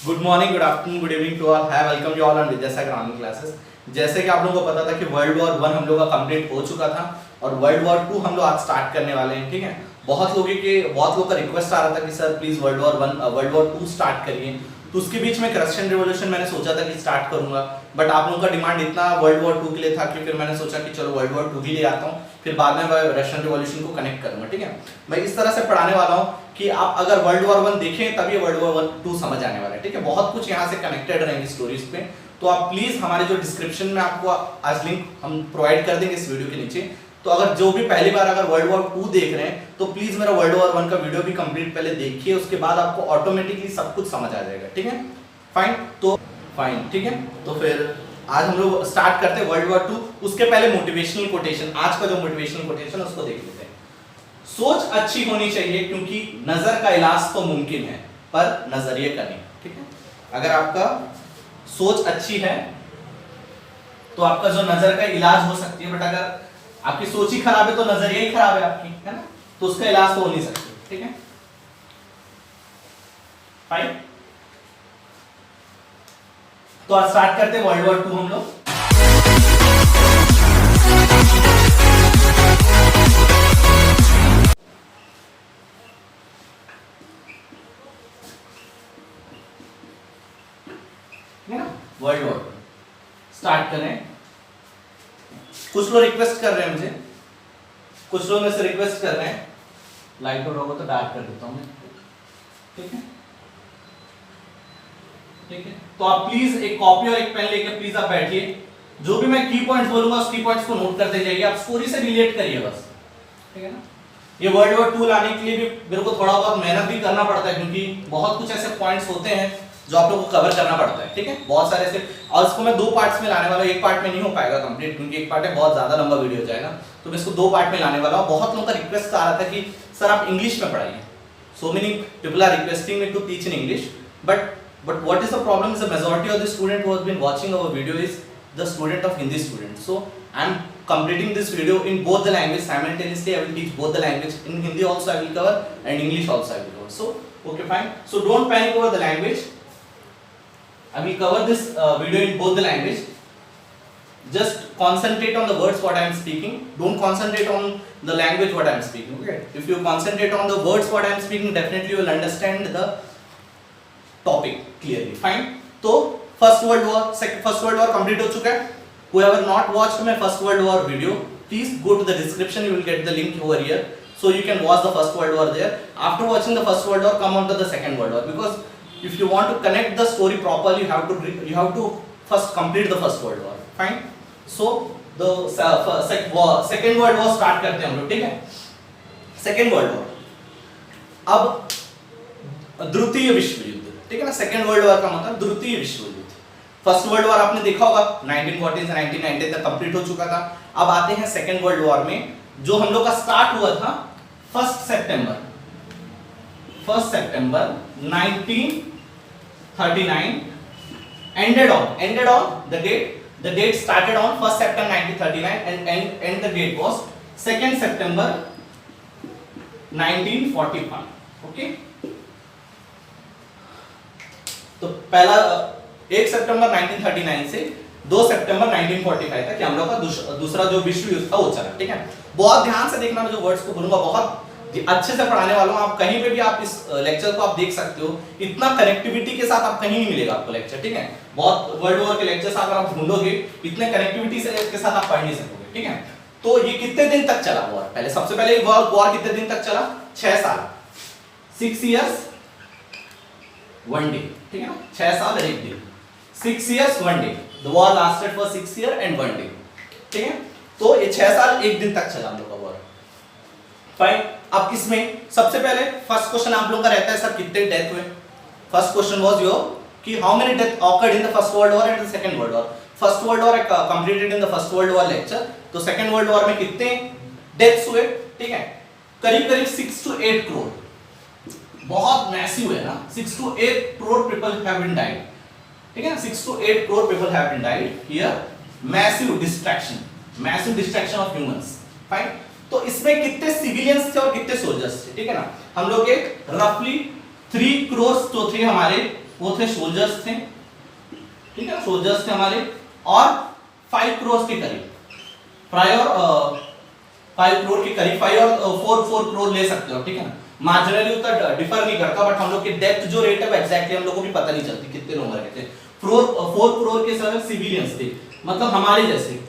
Good morning, good afternoon, good evening to all. Hi, welcome you all on Vidyasagar online classes. जैसे कि आप लोगों को पता था कि वर्ल्ड वॉर 1 हम लोग का कंप्लीट हो चुका था और वर्ल्ड वॉर 2 हम लोग आज स्टार्ट करने वाले हैं। ठीक है, बहुत लोगों का रिक्वेस्ट आ रहा था कि sir please world war 2 start करिए। तो उसके बीच में रशियन रिवॉल्यूशन मैंने सोचा था कि स्टार्ट करूंगा, बट आप लोगों का डिमांड इतना वर्ल्ड वॉर 2 के लिए था कि फिर मैंने सोचा कि चलो वर्ल्ड वॉर 2 ही ले आता हूँ, फिर बाद में मैं रशियन रिवॉल्यूशन को कनेक्ट करूंगा। ठीक है, मैं इस तरह से पढ़ाने वाला हूँ कि आप अगर वर्ल्ड वॉर 1 देखें तभी वर्ल्ड वॉर 2 समझ आने वाला है। ठीक है, बहुत कुछ यहाँ से कनेक्टेड रहेंगे स्टोरीज पे, तो आप प्लीज हमारे जो डिस्क्रिप्शन में आपको आज लिंक हम प्रोवाइड कर देंगे इस वीडियो के नीचे। तो अगर जो भी पहली बार अगर वर्ल्ड वॉर 2 देख रहे हैं तो प्लीज मेरा वर्ल्ड वॉर 1 का वीडियो भी कंप्लीट पहले देखिए, उसके बाद आपको ऑटोमेटिकली सब कुछ समझ आ जाएगा। ठीक है, फाइन। ठीक है, तो फिर आज हम लोग स्टार्ट करते हैं वर्ल्ड वॉर 2। उसके पहले मोटिवेशनल कोटेशन, आज का जो मोटिवेशनल कोटेशन उसको देख लेते हैं। सोच अच्छी होनी चाहिए क्योंकि नजर का इलाज तो मुमकिन है पर नजरिए का नहीं। ठीक है, अगर आपका सोच अच्छी है तो आपका जो नजर का इलाज हो सकती है, बट अगर आपकी सोच ही खराब है तो नजरिया ही खराब है आपकी, है ना, तो उसका इलाज तो हो नहीं सकती। ठीक है, फाइन। तो आज स्टार्ट करते हैं वर्ल्ड वॉर 2 हम लोग। वर्ल्ड वॉर स्टार्ट करें। कुछ लोग रिक्वेस्ट कर रहे हैं मुझे, कुछ लोग मेरे से रिक्वेस्ट कर रहे हैं, लाइट और होगा तो डार्क कर देता हूं मैं। ठीक है, ठीक है, तो आप प्लीज एक कॉपी और एक पेन लेकर प्लीज आप बैठिए। जो भी मैं की पॉइंट्स बोलूंगा उस की पॉइंट्स को नोट करते जाइए, आप स्टोरी से रिलेट करिए बस। ठीक है ना, ये वर्ल्ड वॉर 2 लाने के लिए भी मेरे को थोड़ा बहुत मेहनत भी करना पड़ता है क्योंकि बहुत कुछ ऐसे पॉइंट्स होते हैं जो आप लोगों को कवर करना पड़ता है। ठीक है, बहुत सारे ऐसे, और इसको मैं 2 पार्ट्स में लाने वाला हूं। एक पार्ट में नहीं हो पाएगा कंप्लीट क्योंकि एक पार्ट है बहुत ज्यादा लंबा वीडियो हो जाएगा, तो मैं इसको 2 पार्ट में लाने वाला हूं। बहुत लोगों का रिक्वेस्ट आ रहा था कि सर आप इंग्लिश में पढ़ाइए, so many people are requesting me to teach in English, but what is the problem is the majority of the student who has been watching our video is the student of Hindi student. So I am completing this video in both the language simultaneously. I will teach both the language. In Hindi also I will cover and English also I will cover. So okay, fine. So don't panic over the language. I will cover this video in both the language. Just concentrate on the words what I am speaking. Don't concentrate on the language what I am speaking. Okay. If you concentrate on the words what I am speaking, definitely you will understand the topic clearly. Fine, तो first world war complete हो चुका है। whoever not watched my first world war video, please go to the description, you will get the link over here, so you can watch the first world war there. After watching the first world war, come on to the second world war, because if you want to connect the story properly, you have to first complete the first world war. Fine, so the second world war start करते हैं हम लोग। ठीक है, second world war, अब द्वितीय विश्व युद्ध। ठीक है ना, सेकेंड वर्ल्ड वॉर का मतलब द्वितीय विश्व युद्ध। फर्स्ट वर्ल्ड वॉर आपने देखा होगा 1914 से 1990 तक कंप्लीट हो चुका था। अब आते हैं सेकेंड वर्ल्ड वॉर में, जो हम लोग का स्टार्ट हुआ था 1 सितंबर 1939, ended on the date started on 1 September 1939 and the date was 2 September 1945. Okay, तो पहला 1 सितंबर 1939 से 2 सितंबर 1945 तक हम लोग का दूसरा जो विश्व युद्ध था वो चला। ठीक है, बहुत ध्यान से देखना, मैं जो वर्ड्स को बोलूंगा बहुत अच्छे से पढ़ाने वाला हूं। आप कहीं पे भी आप इस लेक्चर को आप देख सकते हो, इतना कनेक्टिविटी के साथ आप कहीं नहीं मिलेगा आपको लेक्चर। ठीक है, बहुत वर्ल्ड वॉर के लेक्चर्स अगर आप ढूंढोगे इतने कनेक्टिविटी के साथ आप पढ़ नहीं सकोगे। ठीक है, तो ये कितने दिन तक चला वॉर? पहले सबसे पहले वॉर कितने दिन तक चला? 6 साल, 6 years 1 day। ठीक है ना, 6 साल और 1 दिन, 6 years 1 day। The war lasted for 6 years and 1 day। ठीक है, तो ये 6 साल 1 दिन तक चला हम लोग का वॉर। फाइन, अब इसमें सबसे पहले फर्स्ट क्वेश्चन आप लोग का रहता है सर कितने डेथ हुए? फर्स्ट क्वेश्चन वाज योर कि how many death occurred in the first world war and the second world war. First world war completed in the first world war lecture, तो second world war में कितने deaths हुए? ठीक है, करीब 6 to 8 crore, बहुत massive है ना, 6 to 8 crore people have been died। ठीक है ना, 6 to 8 crore people have been died here। massive destruction of humans। Fine, तो इसमें कितने सिविलियंस थे और कितने सोल्जर्स थे? ठीक है ना, हम लोग के रफली 3 crores जो थे हमारे वो थे सोल्जर्स थे, ठीक है, सोल्जर्स थे हमारे, और 5 करोड़ के करीब, प्रायर 5 करोड़ के करीब, 5 और 4 करोड़ ले सकते हो, ठीक है ना, मार्जिनली उतना डिफर नहीं करता, बट हम लोग के डेप्थ जो रेट है वो एग्जैक्टली हम लोग को भी पता नहीं चलती कितने लोग मर गए थे। 4 करोड़ के सर सिविलियंस थे, मतलब हमारे जैसे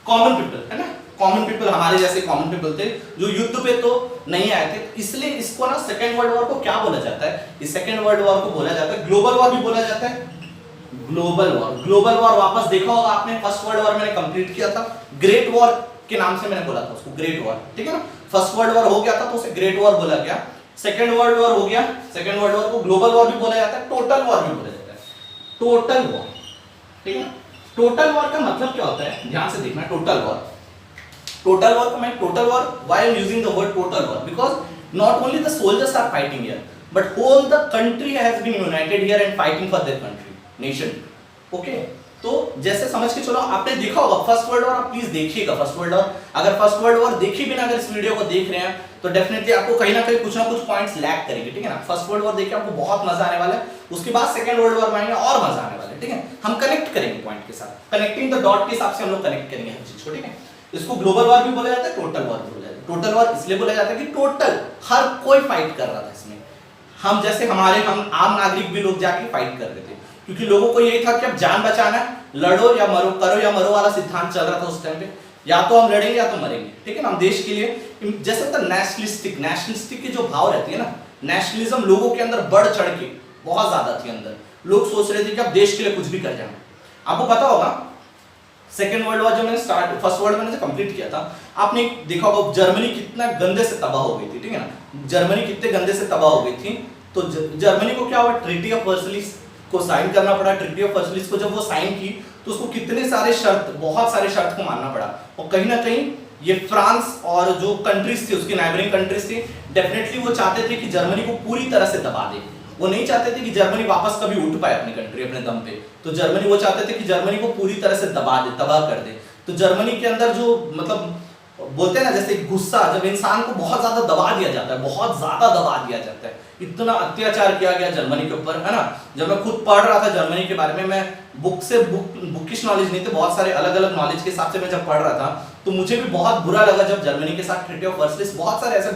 कॉमन पीपल, है ना, कॉमन पीपल, हमारे जैसे कॉमन पीपल थे जो युद्ध पे तो नहीं आए थे। इसलिए इसको ना सेकेंड वर्ल्ड वॉर को क्या बोला जाता है, इस सेकेंड वर्ल्ड वॉर को बोला जाता है, ग्लोबल वॉर भी बोला जाता है, ग्लोबल वॉर। ग्लोबल वॉर वापस देखा होगा आपने, फर्स्ट वर्ल्ड वॉर मैंने कंप्लीट किया था, ग्रेट वॉर के नाम से मैंने बोला था उसको, ग्रेट वॉर, ठीक है ना। फर्स्ट वर्ल्ड वॉर हो गया था तो उसे ग्रेट वॉर बोला गया, सेकेंड वर्ल्ड वॉर हो गया, सेकेंड वर्ल्ड वॉर को ग्लोबल वॉर भी बोला जाता है, टोटल वॉर भी बोला जाता है, टोटल वॉर, ठीक है। टोटल वॉर का मतलब क्या होता है, ध्यान से देखना, टोटल वॉर, टोटल वॉर को मैं, total war, why I am using the word total war, because not only the soldiers are fighting here, but whole the country has been united here and fighting for their country, nation, okay. तो जैसे समझ के चलो, आपने देखा होगा first world war, आप please देखिएगा फर्स्ट वर्ल्ड वॉर, अगर फर्स्ट वर्ल्ड वॉर देखे बिना अगर इस वीडियो को देख रहे हैं तो डेफिनेटली आपको कहीं ना कहीं कुछ ना कुछ पॉइंट्स लैग करेंगे, ठीक है ना। फर्स्ट वर्ल्ड वॉर देखिए, आपको बहुत मजा आने वाला है, उसके बाद सेकंड वर्ल्ड वॉर में आएंगे और मजा आने वाला है, ठीक है। हम कनेक्ट करेंगे पॉइंट के साथ, कनेक्टिंग द डॉट के हिसाब से हम लोग कनेक्ट करेंगे हर चीज को, ठीक है। इसको ग्लोबल वॉर भी बोला जाता है, टोटल वॉर भी बोला जाता है। टोटल वॉर इसलिए बोला जाता है कि टोटल हर कोई फाइट कर रहा था इसमें, हम जैसे हम आम नागरिक भी लोग जाके फाइट कर रहे थे, क्योंकि लोगों को यही था कि अब जान बचाना है, लड़ो या मरो, करो या मरो वाला सिद्धांत चल रहा था उस टाइम पे, या तो हम लड़ेंगे या तो मरेंगे, ठीक है ना। हम देश के लिए, जैसे तो नेशनलिस्टिक की जो भाव रहती है ना, नेशनलिज्म लोगों के अंदर बढ़ चढ़ के बहुत ज्यादा थी अंदर, लोग सोच रहे थे कि अब देश के लिए कुछ भी कर जाए। आपको पता होगा सेकेंड वर्ल्ड वॉर जब मैंने फर्स्ट वर्ल्ड मैंने कंप्लीट किया था, आपने देखा होगा जर्मनी कितना गंदे से तबाह हो गई थी, ठीक है ना। जर्मनी कितने गंदे से तबाह हो गई थी, तो जर्मनी को क्या हुआ, ट्रीटी ऑफ वर्सलिस को साइन करना पड़ा। ट्रीटी ऑफ वर्सलिस को जब वो साइन की तो उसको कितने सारे शर्त, बहुत सारे शर्त को मानना पड़ा, और कहीं ना कहीं ये फ्रांस और जो कंट्रीज थी उसकी नाइबरिंग कंट्रीज थी, डेफिनेटली वो चाहते थे कि जर्मनी को पूरी तरह से दबा दे। वो नहीं चाहते थे कि जर्मनी वापस कभी उठ पाए अपनी कंट्री अपने दम पे, तो जर्मनी वो चाहते थे कि जर्मनी को पूरी तरह से दबा दे, तबाह कर दे। तो जर्मनी के अंदर जो मतलब बोलते हैं ना, जैसे गुस्सा, जब इंसान को बहुत ज्यादा दबा दिया जाता है, बहुत ज्यादा दबा दिया जाता है, इतना अत्याचार किया गया जर्मनी के ऊपर, है ना। जब मैं खुद पढ़ रहा था जर्मनी के बारे में, मैं बुकिश नॉलेज नहीं थे, बहुत सारे अलग अलग नॉलेज के हिसाब से मैं जब पढ़ रहा था, तो मुझे भी बहुत बुरा लगा जब जर्मनी के साथ ट्रीटी ऑफ वर्सलिस, बहुत सारे ऐसे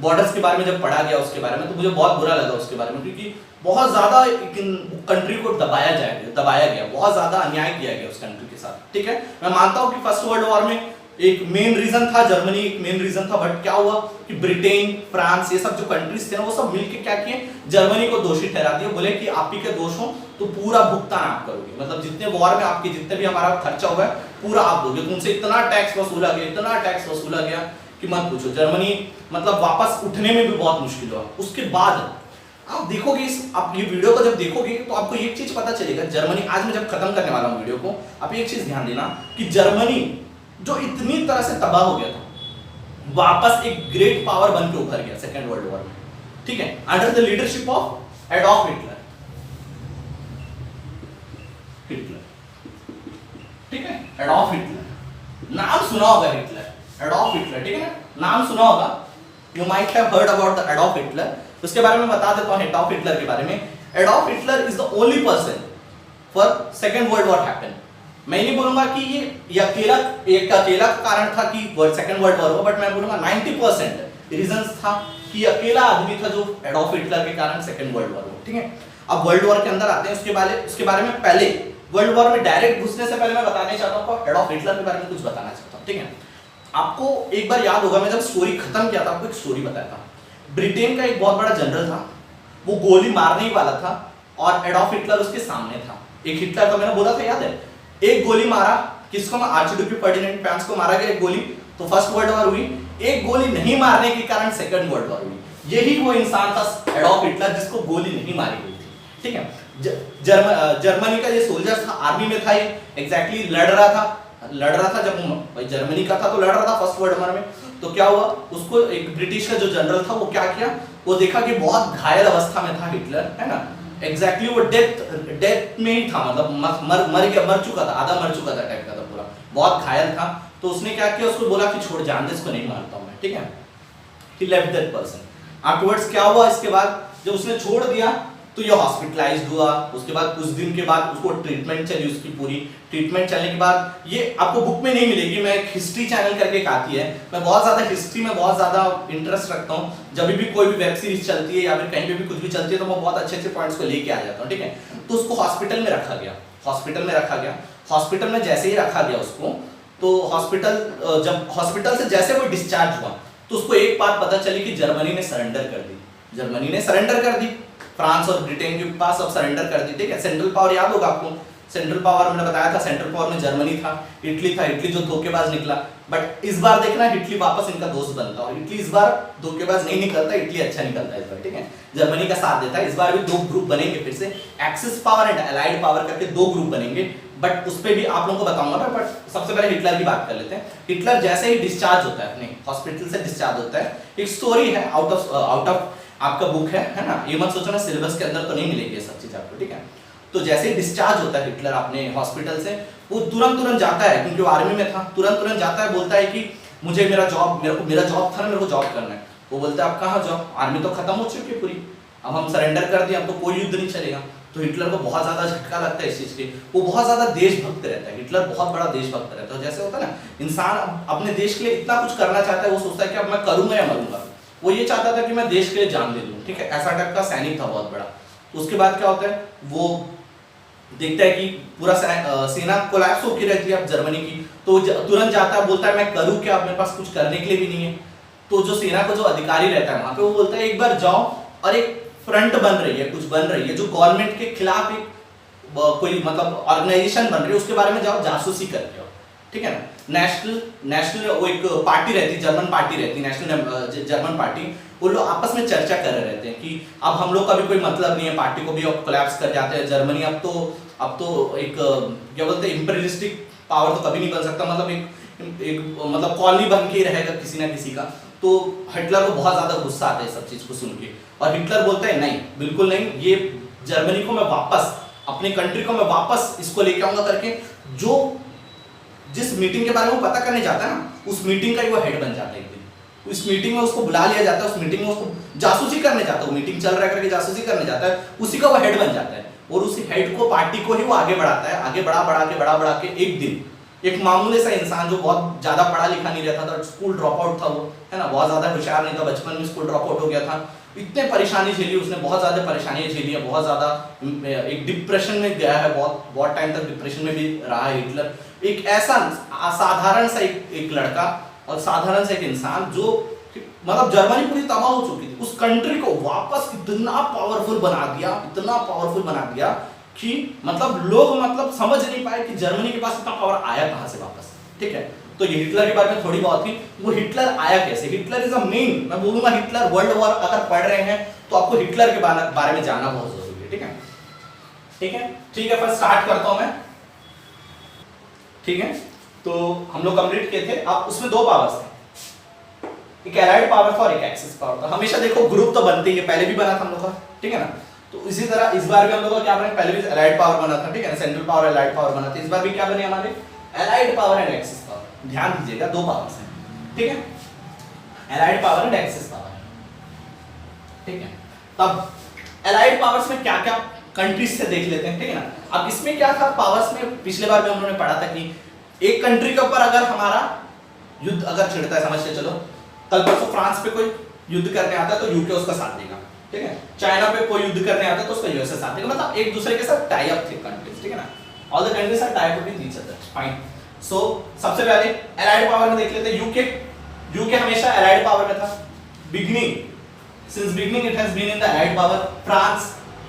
बॉर्डर्स के बारे में जब पढ़ा गया उसके बारे में, तो मुझे बहुत बुरा लगा उसके बारे में, क्योंकि बहुत ज्यादा कंट्री को दबाया गया, बहुत ज्यादा अन्याय किया गया उस कंट्री के साथ, ठीक है। मैं मानता हूं कि फर्स्ट वर्ल्ड वॉर में एक मेन रीजन था जर्मनी, एक मेन रीजन था, बट क्या हुआ कि ब्रिटेन, फ्रांस, ये सब जो कंट्रीज थे ना, वो सब मिलके क्या किए, जर्मनी को दोषी ठहरा दिया, बोले कि आप ही के दोष हो तो पूरा भुगतान आप करोगे, मतलब जितने वॉर में आपके जितने भी हमारा खर्चा हुआ है पूरा आप दोगे। तुमसे इतना टैक्स वसूला गया, इतना टैक्स वसूला गया कि मत पूछो। जर्मनी मतलब वापस उठने में भी बहुत मुश्किल हुआ। उसके बाद आप देखोगे, आप ये वीडियो को जब देखोगे तो आपको एक चीज पता चलेगा, जर्मनी, आज मैं जब खत्म करने वाला हूँ वीडियो को, आप एक चीज ध्यान देना कि जर्मनी जो इतनी तरह से तबाह हो गया था, वापस एक ग्रेट पावर बन के उभर गया सेकेंड वर्ल्ड वॉर में, ठीक है, under the leadership of Adolf Hitler, ठीक है, एडॉल्फ हिटलर, नाम सुना होगा हिटलर, एडॉल्फ हिटलर, ठीक है ना, नाम सुना होगा, you might have heard about the Adolf Hitler. उसके बारे में बता देता हूं, एडॉल्फ हिटलर के बारे में। Adolf Hitler is the only person for second world war happen. मैं नहीं बोलूंगा कि ये अकेला कारण था कि सेकेंड वर्ल्ड वॉर हुआ, बट मैं बोलूंगा 90% रीजंस था कि अकेला आदमी था जो एडॉल्फ हिटलर के कारण सेकेंड वर्ल्ड वॉर हुआ, ठीक है। अब वर्ल्ड वॉर के अंदर आते हैं, उसके बारे में पहले वर्ल्ड वॉर में डायरेक्ट घुसने से पहले मैं बताना चाहता हूँ, एडॉल्फ हिटलर के बारे में कुछ बताना चाहता हूँ, ठीक है। आपको एक बार याद होगा, मैं जब स्टोरी खत्म किया था आपको एक स्टोरी बताया था। ब्रिटेन का एक बहुत बड़ा जनरल था, वो गोली मारने ही वाला था और एडॉल्फ हिटलर उसके सामने था। एक हिटलर का मैंने बोला था, याद है, एक गोली मारा, किसको, आर्चड्यूक फर्डिनेंड फ्रांस को मारा गया एक गोली, तो फर्स्ट वर्ल्ड वॉर हुई। एक गोली नहीं मारने के कारण सेकंड वर्ल्ड वॉर हुई। यही वो इंसान था एडॉल्फ हिटलर जिसको गोली नहीं मारी गई थी, ठीक है। जर्मनी का ये सोल्जर था, आर्मी में था, एग्जैक्टली लड़ रहा था जब भाई जर्मनी का था तो लड़ रहा था फर्स्ट वर्ल्ड वॉर में। तो क्या हुआ, उसको एक ब्रिटिश का जो जनरल था वो क्या किया, वो देखा कि बहुत घायल अवस्था में था हिटलर, है ना, एग्जैक्टली वो डेथ में ही था, मतलब मर चुका था, आधा मर चुका था टाइप का था, पूरा बहुत घायल था। तो उसने क्या किया, उसको बोला कि छोड़, जान दे, इसको नहीं मारता हूं मैं, ठीक है। ही लेफ्ट दैट पर्सन। आफ्टरवर्ड्स क्या हुआ, इसके बाद जब उसने छोड़ दिया तो ये हॉस्पिटलाइज्ड हुआ, उसके बाद कुछ दिन के बाद उसको ट्रीटमेंट चली, उसकी पूरी ट्रीटमेंट चलने के बाद, ये आपको बुक में नहीं मिलेगी, मैं एक हिस्ट्री चैनल करके एक आती है, मैं बहुत ज्यादा हिस्ट्री में बहुत ज्यादा इंटरेस्ट रखता हूँ, जब भी कोई भी वेब सीरीज चलती है या फिर कहीं पे भी कुछ भी चलती है तो मैं बहुत अच्छे अच्छे पॉइंट्स को लेके आ जाता हूँ, ठीक है। तो उसको हॉस्पिटल में रखा गया, हॉस्पिटल में रखा गया, हॉस्पिटल में जैसे ही रखा गया उसको, तो हॉस्पिटल, जब हॉस्पिटल से जैसे वो डिस्चार्ज हुआ तो उसको एक बात पता चली कि जर्मनी ने सरेंडर कर दी, जर्मनी ने सरेंडर कर दी, फ्रांस और ब्रिटेन के पास अब सरेंडर कर दी, ठीक है। सेंट्रल पावर याद होगा आपको, सेंट्रल पावर मैंने बताया था, सेंट्रल पावर में जर्मनी था, इटली था, इटली जो धोखेबाज निकला, बट इस बार देखना इटली वापस इनका दोस्त बनता और इटली इस बार धोखेबाज नहीं निकलता, इटली अच्छा निकलता है इस बार, ठीक है, जर्मनी का साथ देता है। इस बार भी दो ग्रुप बनेंगे, फिर से axis power and allied power करके दो ग्रुप बनेंगे, बट उस पे भी आप लोगों को बताऊंगा ना, बट सबसे पहले हिटलर की बात कर लेते हैं। हिटलर जैसे ही डिस्चार्ज होता है, अपने हॉस्पिटल से डिस्चार्ज होता है, एक स्टोरी है आउट ऑफ आपका बुक है ना, ये मत सोचना सिलेबस के अंदर तो नहीं मिलेगी ये सब चीज आपको, ठीक है। तो जैसे ही डिस्चार्ज होता है हिटलर अपने हॉस्पिटल से, वो तुरंत जाता है, क्योंकि वो आर्मी में था, तुरंत जाता है, बोलता है कि मुझे मेरा जॉब था ना, मेरे को जॉब करना है। वो बोलता है अब कहाँ जॉब, आर्मी तो खत्म हो चुकी है पूरी, अब हम सरेंडर कर दिए, अब तो कोई युद्ध नहीं चलेगा। तो हिटलर को बहुत ज्यादा झटका लगता है इस चीज के, वो बहुत ज्यादा देशभक्त रहता है, हिटलर बहुत बड़ा देशभक्त रहता है। जैसे होता है ना, इंसान अपने देश के लिए इतना कुछ करना चाहता है, वो सोचता है कि अब मैं करूंगा या मरूंगा, वो ये चाहता था कि मैं देश के लिए जान दे दूं, ठीक है, ऐसा टाइप का सैनिक था बहुत बड़ा। तो उसके बाद क्या होता है, वो देखता है कि पूरा सेना कोलैप्स होकर रहती है अब जर्मनी की, तो तुरंत जाता है, बोलता है मैं करूं क्या, अब मेरे पास कुछ करने के लिए भी नहीं है। तो जो सेना का जो अधिकारी रहता है वहां पे, वो बोलता है एक बार जाओ और एक फ्रंट बन रही है, कुछ बन रही है जो गवर्नमेंट के खिलाफ एक कोई मतलब ऑर्गेनाइजेशन बन रही है, उसके बारे में जाओ जासूसी करके आओ, ठीक है ना। नेशनल वो एक पार्टी रहती, जर्मन पार्टी रहती, नेशनल जर्मन पार्टी, वो लोग आपस में चर्चा कर रहे रहते हैं कि अब हम लोग का भी कोई मतलब नहीं है, पार्टी को भी अब कोलैप्स कर जाते हैं, जर्मनी अब तो एक क्या बोलते हैं इंपीरियलिस्टिक पावर तो कभी नहीं बन सकता, मतलब एक मतलब कॉलोनी बन के ही रहेगा किसी ना किसी का। तो हिटलर को बहुत ज्यादा गुस्सा आता है सब चीज को सुन के, और हिटलर बोलता है नहीं, बिल्कुल नहीं, ये जर्मनी को मैं वापस, अपने कंट्री को मैं वापस इसको लेके आऊंगा करके, जो जिस मीटिंग के बारे में वो पता करने जाता है ना, उस मीटिंग का ही वो हेड बन जाता है एक दिन। उस मीटिंग में उसको बुला लिया जाता है, उस मीटिंग में उसको जासूसी करने जाता है, वो मीटिंग चल रहा है करके जासूसी करने जाता है, उसी का वो हेड बन जाता है, और उसी हेड को, पार्टी को ही वो आगे बढ़ाता है, आगे बढ़ा के एक दिन एक मामूली सा इंसान जो बहुत ज्यादा पढ़ा लिखा नहीं रहता था, स्कूल ड्रॉप आउट था वो, है ना, बहुत ज्यादा होशियार नहीं था, बचपन में स्कूल ड्रॉप आउट हो गया था, इतने परेशानी झेली उसने, बहुत ज्यादा परेशानियां झेली है, बहुत ज्यादा एक डिप्रेशन में गया है, बहुत टाइम तक डिप्रेशन में भी रहा है हिटलर। एक ऐसा साधारण सा एक लड़का और साधारण सा एक इंसान जो मतलब जर्मनी पूरी तबाह हो चुकी थी, उस कंट्री को वापस इतना पावरफुल बना दिया कि मतलब लोग मतलब समझ नहीं पाए कि जर्मनी के पास इतना पावर आया कहां से वापस, ठीक है। तो ये हिटलर के बारे में थोड़ी बहुत थी, वो हिटलर आया कैसे, हिटलर इज अ मेन, मैं बोलूंगा हिटलर वर्ल्ड वॉर अगर पढ़ रहे हैं तो आपको हिटलर के बारे में जानना बहुत जरूरी है, ठीक है। फिर स्टार्ट करता हूं मैं, ठीक है। तो हम लोग कंप्लीट किए थे, अब उसमें दो पावर्स थे, एक एलाइड पावर था और एक एक्सिस पावर था। हमेशा देखो ग्रुप तो बनते ही है, पहले भी बना था हम लोग का, ठीक है ना। तो इसी तरह इस बार भी हम लोग का क्या बना, पहले भी एलाइड पावर बना था, ठीक है, सेंट्रल पावर एलाइड पावर बना था, इस बार भी क्या बने हमारे allied power and axis power. ध्यान दीजिएगा दो पावर्स हैं, ठीक है, allied power and axis power, ठीक है। तब एलाइड पावर्स में क्या क्या कंट्रीज से देख लेते हैं, ठीक है ना। अब इसमें क्या था पावर्स में, पिछले बार भी हम लोगों ने पढ़ा था कि एक कंट्री के ऊपर अगर हमारा युद्ध अगर छिड़ता है, समझ के चलो कल परसों फ्रांस पे कोई युद्ध करने आता है तो यूके उसका साथ देगा, ठीक है, चाइना पे कोई युद्ध करने आता है तो उसका यूएसए साथ देगा, मतलब एक दूसरे के साथ टाई अप थे कंट्रीज, ठीक है ना, all the countries are tie up with each other, fine. So सबसे पहले एलाइड पावर में देख लेते हैं यूके हमेशा एलाइड पावर में था, since beginning it has been in the allied power.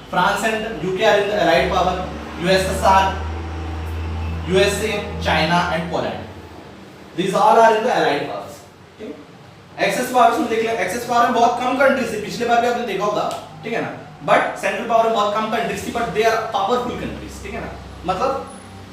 France and UK are in the allied power. USSR, USA, China and Poland, these all are in the allied powers, ठीक है। Access powers में देख ले, access power में बहुत कम countries थी, पिछले बार भी आपने देखा होगा, ठीक है ना, बट सेंट्रल पावर में बहुत कम कंट्रीज थी, but they are powerful countries, ठीक है ना। मतलब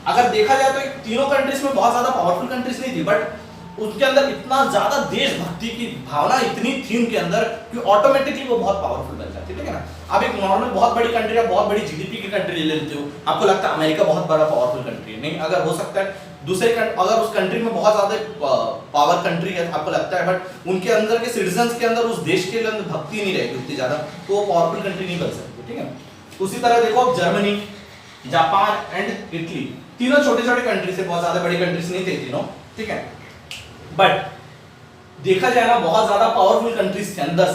अगर देखा जाए तो तीनों कंट्रीज में बहुत ज्यादा पावरफुल कंट्रीज नहीं थी, बट उनके अंदर इतना ज्यादा देशभक्ति की भावना इतनी थी उनके अंदर कि ऑटोमेटिकली वो बहुत पावरफुल बन जाती, ठीक है ना। अब एक नॉर्मल बहुत बड़ी कंट्री है, बहुत बड़ी जीडीपी की कंट्री ले लेते हो, आपको लगता है अमेरिका बहुत बड़ा पावरफुल कंट्री है, नहीं, अगर हो सकता है दूसरे अगर उस कंट्री में बहुत ज्यादा पावर कंट्री है आपको लगता है, बट उनके अंदर के सिटीजन्स के अंदर उस देश के अंदर भक्ति नहीं रहेगी उतनी ज्यादा, तो वो पावरफुल कंट्री नहीं बन सकती, ठीक है। उसी तरह देखो अब जर्मनी, जापान एंड इटली, तीनों छोटे छोटे कंट्रीज से, बहुत ज्यादा बड़ी कंट्रीज नहीं थे तीनों, ठीक है, बट देखा जाए ना बहुत ज्यादा पावरफुल कंट्रीज थे अंदर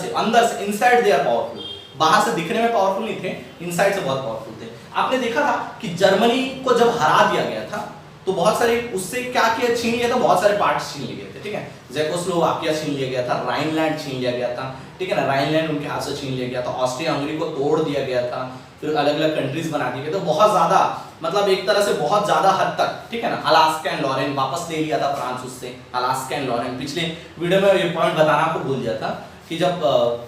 से इनसाइड दे आर पावरफुल, बाहर से दिखने में पावरफुल नहीं थे, इनसाइड से बहुत पावरफुल थे। आपने देखा था कि जर्मनी को जब हरा दिया गया था तो बहुत सारे उससे क्या किया, छीन लिया था, बहुत सारे पार्ट्स छीन लिए गए थे, ठीक है, ज़ेकोस्लोवाकिया छीन लिया गया था, राइनलैंड छीन लिया गया था, ठीक है ना, राइनलैंड उनके हाथ से छीन लिया गया था, ऑस्ट्रिया हंगरी को तोड़ दिया गया था, फिर अलग अलग कंट्रीज बना दिए गए, तो बहुत ज्यादा मतलब एक तरह से बहुत ज्यादा हद तक, ठीक है ना, अलास्का एंड लॉरेन वापस ले लिया था फ्रांस उससे, अलास्का एंड लॉरेन। पिछले वीडियो में ये पॉइंट बताना आपको भूल गया था कि जब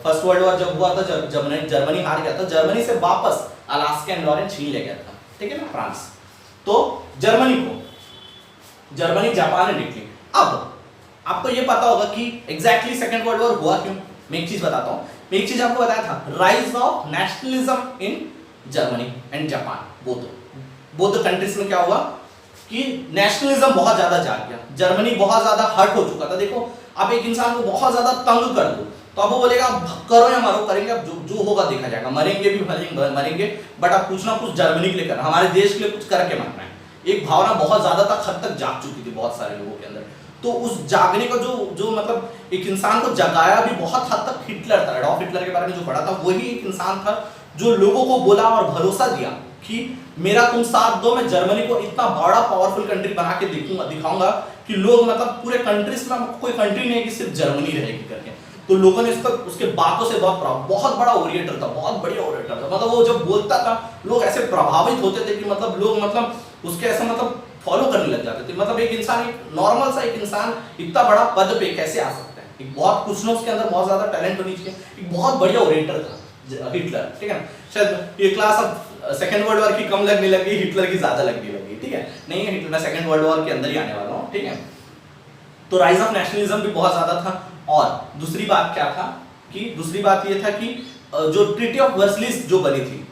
फर्स्ट वर्ल्ड वॉर जब हुआ था, जब जर्मनी हार गया था, जर्मनी से वापस अलास्का एंड लॉरेन छीन लिया गया था, ठीक है ना, फ्रांस। तो जर्मनी, जापान एंड इटली। अब आपको ये पता होगा कि एग्जैक्टली सेकंड वर्ल्ड वॉर हुआ क्यों। मैं एक चीज बताता हूं, मैं एक चीज आपको बताया था, rise of nationalism in Germany and Japan, both countries में क्या हुआ कि नेशनलिज्म बहुत ज्यादा जाग गया, जर्मनी बहुत ज्यादा हर्ट हो चुका था। देखो आप एक इंसान को बहुत ज्यादा तंग कर दो तो अब वो बोलेगा करो या मरो, करेंगे, अब जो होगा देखा जाएगा, मरेंगे भी मरेंगे, बट अब कुछ ना कुछ जर्मनी के लिए करना, हमारे देश के लिए कुछ करके मरना है। एक भावना बहुत ज्यादा हद तक जाग चुकी थी बहुत सारे लोगों के अंदर। तो उस जागने को जो मतलब एक इंसान को जगाया भी बहुत हद तक हिटलर था। एडॉल्फ हिटलर के बारे में जो पढ़ा था वही एक इंसान था जो लोगों को बोला और भरोसा दिया कि मेरा तुम साथ दो, मैं जर्मनी को इतना बड़ा पावरफुल कंट्री बना के दिखाऊंगा कि लोग मतलब पूरे कंट्रीज में कोई कंट्री नहीं है कि सिर्फ जर्मनी रहेगी करके। तो लोगों ने उसके बातों से बहुत बड़ा ओरिएटर था, बहुत बढ़िया ओरिएटर था, मतलब वो जब बोलता था लोग ऐसे प्रभावित होते थे कि मतलब लोग मतलब उसके ऐसे मतलब फॉलो करने लग जाते थे। मतलब एक इंसान, एक नॉर्मल सा एक इंसान इतना बड़ा पद पे कैसे आ सकता है, एक बहुत कुछ ना उसके अंदर बहुत ज्यादा टैलेंट होनी चाहिए, एक बहुत बढ़िया ओरिएटर था हिटलर, ठीक है। शायद ये क्लास अब सेकंड वर्ल्ड वॉर की कम लगने लगी, हिटलर की ज्यादा लगने लगी, ठीक है, नहीं है हिटलर, मैं सेकंड वर्ल्ड वॉर के अंदर ही आने वाला हूँ, ठीक है। तो राइज ऑफ नेशनलिज्म भी बहुत ज्यादा था। और दूसरी बात क्या था कि दूसरी बात ये था कि जो ट्रीटी ऑफ वर्सलिस जो बनी थी,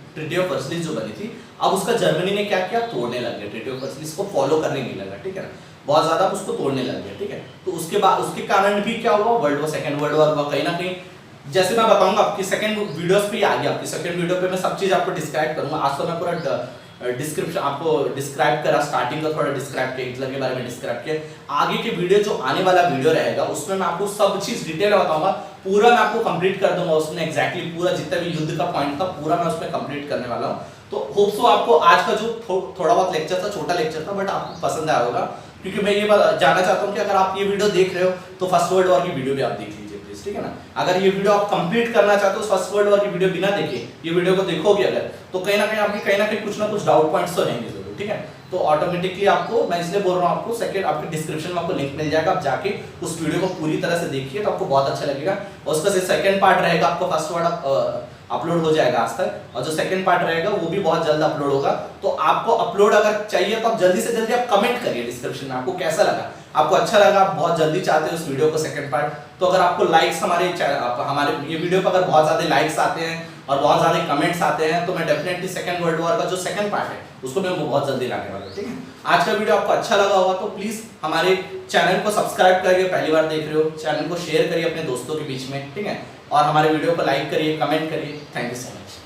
अब उसका जर्मनी ने क्या किया, तोड़ने लग गया, ट्रीटी ऑफ वर्सलिस को फॉलो करने नहीं लगा, ठीक है ना, बहुत ज्यादा उसको तोड़ने लग गया, ठीक है। तो उसके बाद उसके कारण भी क्या हुआ, सेकंड वर्ल्ड वॉर हुआ कहीं ना कहीं। जैसे मैं बताऊंगा आपकी सेकंड वीडियोस पे आ गया, आपकी सेकंड वीडियो पे मैं सब चीज आपको डिस्क्राइब करूंगा। आज तो मैं पूरा डिस्क्रिप्शन आपको डिस्क्राइब करा, स्टार्टिंग का थोड़ा डिस्क्राइब किया, हिटलर के बारे में डिस्क्राइब किया। आगे के वीडियो जो आने वाला वीडियो रहेगा उसमें मैं आपको सब चीज डिटेल बताऊंगा, पूरा मैं आपको कंप्लीट कर दूंगा उसमें, एग्जैक्टली पूरा जितना भी युद्ध का पॉइंट था पूरा मैं उसमें कंप्लीट करने वाला हूं। तो होप सो आपको आज का जो थोड़ा बहुत लेक्चर था, छोटा लेक्चर था, बट आपको पसंद आया होगा, क्योंकि मैं ये जानना चाहता हूं कि अगर आप ये वीडियो देख रहे हो तो फर्स्ट वर्ल्ड वॉर की वीडियो भी आप देख लीजिए प्लीज, ठीक है ना। अगर ये वीडियो आप कंप्लीट करना चाहते हो फर्स्ट वर्ल्ड वॉर की वीडियो बिना देखे ये वीडियो को देखोगे अगर, तो कहीं ना कहीं कुछ ना कुछ डाउट पॉइंट्स तो रहेंगे जरूर, ठीक है। तो ऑटोमेटिकली आपको, मैं इसलिए बोल रहा हूँ आपको, सेकंड आपके डिस्क्रिप्शन में आपको लिंक मिल जाएगा, आप जाके उस वीडियो को पूरी तरह से देखिए तो आपको बहुत अच्छा लगेगा। और उसका सेकंड पार्ट रहेगा, आपको फर्स्ट वर्ड अपलोड हो जाएगा आज तक, और जो सेकंड पार्ट रहेगा वो भी बहुत जल्द अपलोड होगा। तो आपको अपलोड अगर चाहिए तो आप जल्दी से जल्दी आप कमेंट करिए डिस्क्रिप्शन में, आपको कैसा लगा, आपको अच्छा लगा, आप बहुत जल्दी चाहते हो उस वीडियो को सेकंड पार्ट, तो अगर आपको लाइक्स हमारे ये वीडियो पर अगर बहुत ज्यादा लाइक्स आते हैं और बहुत ज्यादा कमेंट्स आते हैं तो मैं डेफिनेटली सेकंड वर्ल्ड वॉर का जो सेकंड पार्ट है उसको मैं बहुत जल्दी लाने वाला हूं, ठीक है। आज का वीडियो आपको अच्छा लगा होगा तो प्लीज हमारे चैनल को सब्सक्राइब करिए, पहली बार देख रहे हो चैनल को शेयर करिए अपने दोस्तों के बीच में, ठीक है, और हमारे वीडियो को लाइक करिए, कमेंट करिए। Thank you so much.